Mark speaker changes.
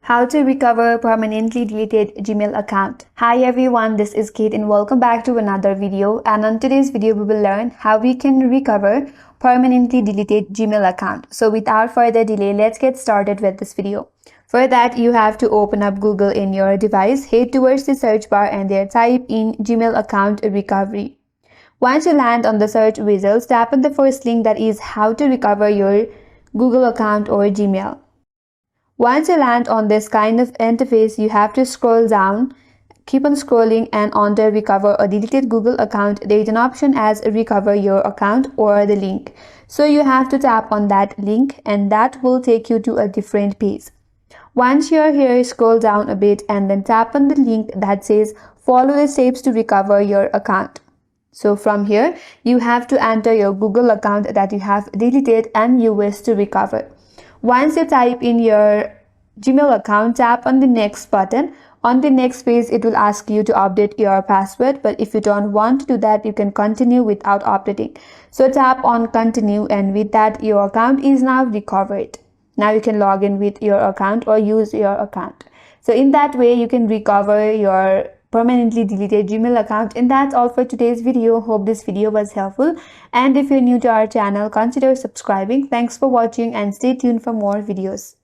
Speaker 1: How to recover permanently deleted Gmail account. Hi everyone, this is Kate and welcome back to another video. And on today's video, we will learn how we can recover permanently deleted Gmail account. So without further delay, let's get started with this video. For that, you have to open up Google in your device, head towards the search bar and there type in Gmail account recovery. Once you land on the search results, tap on the first link, that is how to recover your Google account or Gmail. Once you land on this kind of interface, you have to scroll down, keep on scrolling, and under recover a deleted Google account, there is an option as recover your account or the link. So you have to tap on that link and that will take you to a different page. Once you're here, scroll down a bit and then tap on the link that says follow the steps to recover your account. So from here, you have to enter your Google account that you have deleted and you wish to recover. Once you type in your Gmail account, tap on the next button. On the next page, it will ask you to update your password, but if you don't want to do that, you can continue without updating. So tap on continue, and with that, your account is now recovered. Now you can log in with your account or use your account. So in that way, you can recover your permanently deleted Gmail account. And that's all for today's video. Hope this video was helpful, and if you're new to our channel, consider subscribing. Thanks for watching and stay tuned for more videos.